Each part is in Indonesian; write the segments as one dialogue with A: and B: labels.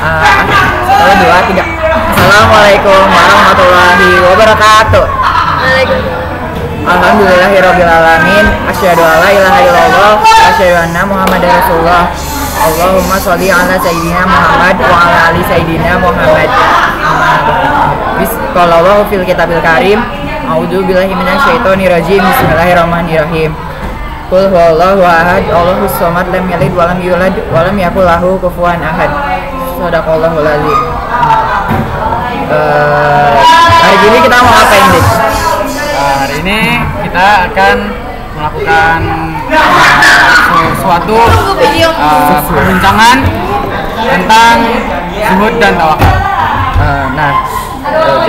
A: Satu, dua, tiga. Assalamualaikum warahmatullahi wabarakatuh. Alhamdulillahirrabbilalamin. Asyhadu alla ilaha illallah wa asyhadu anna Muhammadar Rasulullah. Allahumma sholli ala sayyidina Muhammad wa ala ali sayyidina Muhammad. Bismillahirrahmanirrahim. Fil kitabil karim. A'udzu billahi minasyaitonir rajim. Bismillahirrahmanirrahim. Qul huwallahu ahad, Allahus samad, lam yalid wa lam yulad wa lam yakul lahu kufuwan ahad. Shadaqallahul azim. Hari ini kita mau ngapain, Dik?
B: Hari ini kita akan melakukan suatu perbincangan tentang zuhud dan tawakal.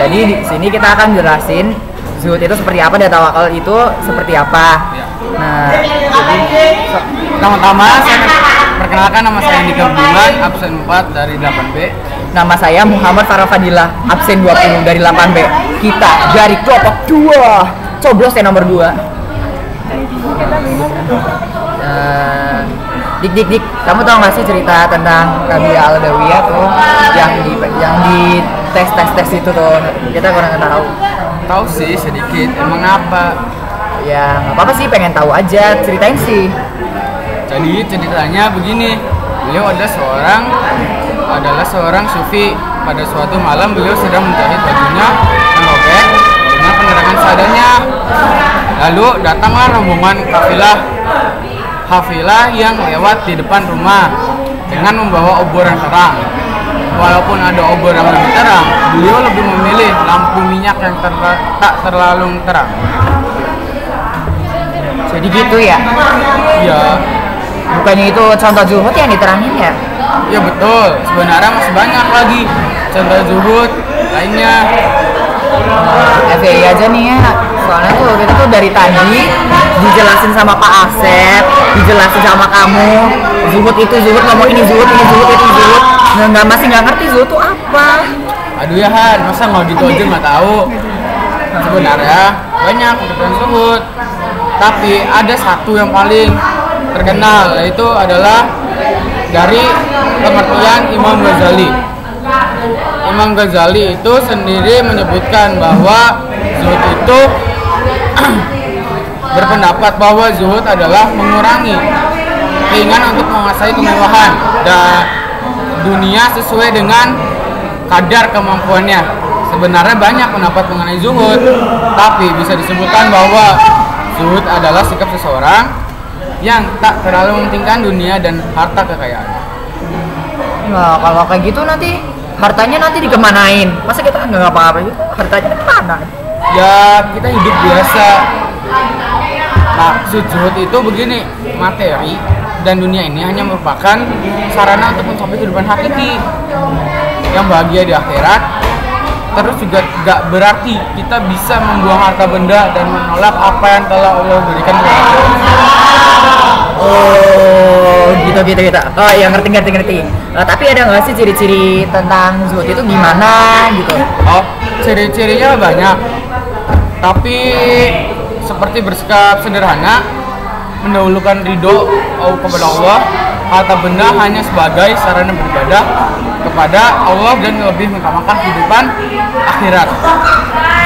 A: Jadi di sini kita akan jelasin zuhud itu seperti apa dan tawakal itu seperti apa. Nah, jadi
B: pertama-tama saya perkenalkan, nama saya Andika Budiman, absen 4 dari 8B.
A: Nama saya Muhammad Farah Fadilah, absen 20 dari 8B. Kita dari kelompok 2, coblos ya nomor 2. Dik, kamu tahu nggak sih cerita tentang Kabilah Al-Adawiyah tuh yang di tes itu tuh? Kita kurang tahu.
B: Tahu sih sedikit, emang apa?
A: Ya nggak apa-apa sih, pengen tahu aja, ceritain sih.
B: Jadi ceritanya begini, beliau adalah seorang sufi. Pada suatu malam beliau sedang menjahit bajunya yang robek dengan penerangan seadanya. Lalu datanglah rombongan kafilah yang lewat di depan rumah dengan membawa obor yang terang. Walaupun ada obor yang lebih terang, beliau lebih memilih lampu minyak yang tak terlalu terang.
A: Jadi gitu ya?
B: Iya.
A: Bukannya itu contoh zuhud yang diterangin ya?
B: Iya betul, sebenarnya masih banyak lagi contoh zuhud lainnya.
A: FYI aja nih ya, soalnya tuh kita tuh dari tadi dijelasin sama Pak Asep, dijelasin sama kamu zuhud itu zuhud, ngomong ini zuhud, itu zuhud. Masih nggak ngerti zuhud tuh apa.
B: Aduh ya Han, masa nggak gitu aja nggak tahu. Sebenarnya banyak tentang zuhud, tapi ada satu yang paling terkenal, yaitu adalah dari pengertian Imam Ghazali. Imam Ghazali itu sendiri menyebutkan bahwa zuhud itu berpendapat bahwa zuhud adalah mengurangi keinginan untuk menguasai kemewahan dan dunia sesuai dengan kadar kemampuannya. Sebenarnya banyak pendapat mengenai zuhud, tapi bisa disebutkan bahwa zuhud adalah sikap seseorang yang tak terlalu mementingkan dunia dan harta kekayaan.
A: Nah, kalau kayak gitu nanti hartanya nanti dikemanain? Masa kita nggak apa-apa gitu, hartanya kemana?
B: Ya kita hidup biasa. Nah, zuhud itu begini, materi dan dunia ini hanya merupakan sarana untuk mencapai kehidupan hakiki yang bahagia di akhirat. Terus juga gak berarti kita bisa membuang harta benda dan menolak apa yang telah Allah berikan kepada kita.
A: Oh, gitu. Oh, ya ngerti. Tapi ada nggak sih ciri-ciri tentang zuhud itu gimana gitu?
B: Oh, ciri-cirinya banyak. Tapi seperti bersikap sederhana, mendahulukan ridho kepada Allah, harta benda hanya sebagai sarana beribadah kepada Allah dan lebih mengutamakan kehidupan akhirat.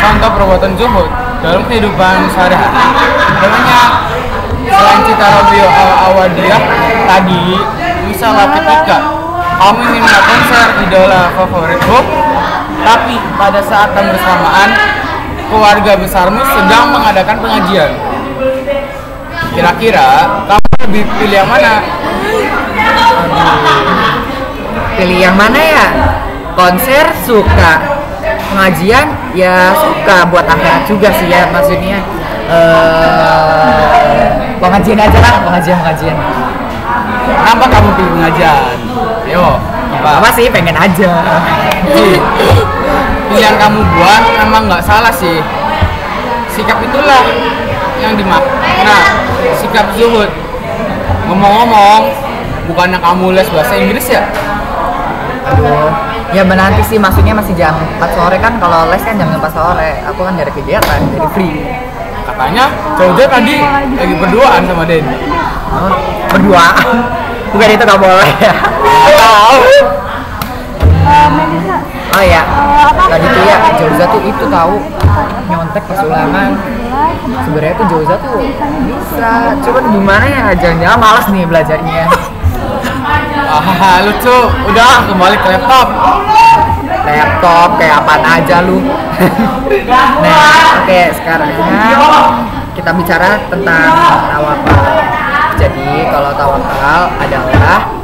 B: Contoh perbuatan zuhud dalam kehidupan sehari-hari banyak. Selain cita Rabiul Awadiyah tadi, misalnya ketika kamu ingin melihat konser idola favoritmu, tapi pada saat yang bersamaan keluarga besarmu sedang mengadakan pengajian, kira-kira kamu lebih pilih yang mana?
A: Pilih yang mana ya? Konser suka, pengajian ya suka, buat akhirat juga sih ya, maksudnya pengajian aja lah, pengajian.
B: Kenapa kamu pilih pengajian? Ayo,
A: apa sih, pengen aja.
B: Pilihan kamu buat memang nggak salah sih. Sikap itulah yang dimaksud. Nah, sikap zuhud. Ngomong-ngomong, bukannya kamu les bahasa Inggris ya?
A: Aduh, ya menanti sih, maksudnya masih jam 4 sore kan, kalau les kan jam 4 sore. Aku kan dari kegiatan, jadi free.
B: Katanya cowoknya tadi lagi berduaan sama Den.
A: Berduaan? Bukan, itu nggak boleh ya.
B: Tahu.
A: Jauza tuh itu tahu nyontek pas ulangan. Sebenarnya tuh Jauza tuh bisa, cuman gimana ya, jangan-jangan malas nih belajarnya.
B: Lucu, udah kembali ke laptop
A: Kayak apaan aja lu. Nah, oke, sekarang kita bicara tentang tawakal. Jadi kalau tawakal adalah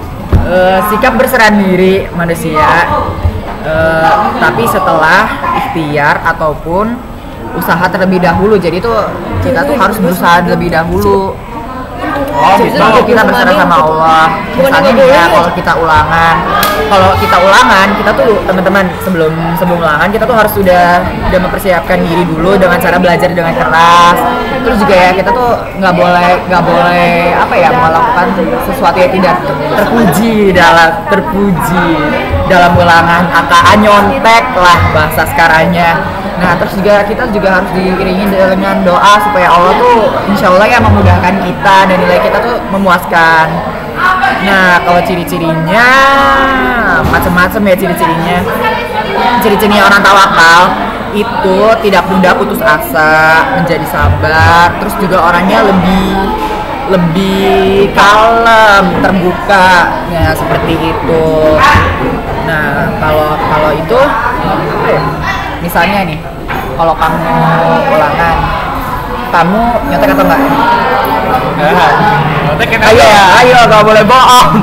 A: sikap berserah diri manusia, tapi setelah ikhtiar ataupun usaha terlebih dahulu. Jadi tuh kita tuh harus berusaha terlebih dahulu. Baru kita berserah sama Allah. Misalnya nih ya, kalau kita ulangan, kita tuh teman-teman sebelum ulangan kita tuh harus sudah mempersiapkan diri dulu dengan cara belajar dengan keras. Terus juga ya kita tuh nggak boleh apa ya, melakukan sesuatu yang tidak terpuji dalam ulangan, aka nyontek lah bahasa sekarangnya. Nah, terus juga kita juga harus diiringi dengan doa supaya Allah tuh insya Allah ya memudahkan kita dan nilai kita tuh memuaskan. Nah, kalau ciri-cirinya macam-macam ya ciri-cirinya. Ciri-cirinya orang tawakal itu tidak mudah putus asa, menjadi sabar, terus juga orangnya lebih kalem, terbuka, ya seperti itu. Nah, kalau itu apa ya? Misalnya nih, kalau kamu ulangan, kamu nyontek atau enggak? Ayo, gak boleh bohong.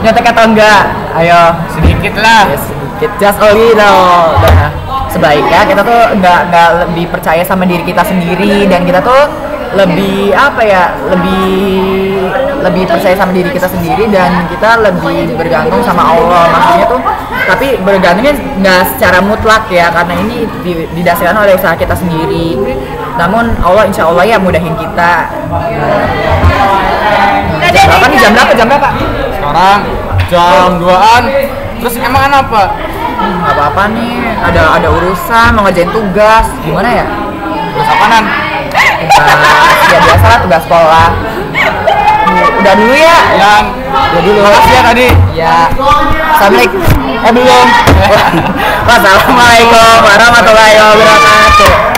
A: Nyontek atau enggak? Ayo,
B: sedikit lah.
A: Ya, sedikit, just a little. Nah, sebaiknya kita tuh nggak lebih percaya sama diri kita sendiri, dan kita tuh lebih apa ya, lebih percaya sama diri kita sendiri, dan kita lebih bergantung sama Allah. Maksudnya tuh, tapi bergantungnya nggak secara mutlak ya, karena ini didasarkan oleh usaha kita sendiri. Namun Allah insya Allah ya mudahin kita. Jam berapa nih? Jam berapa?
B: Sekarang jam 2-an. Terus emang apa?
A: Nggak apa-apa nih, ada urusan mau ngerjain tugas. Gimana ya?
B: Terus apaanan?
A: Ya biasa lah, tugas sekolah. Udah dulu ya? Udah dulu.
B: Makasih ya tadi.
A: Ya. Assalamualaikum. Belum. Wassalamualaikum warahmatullahi wabarakatuh.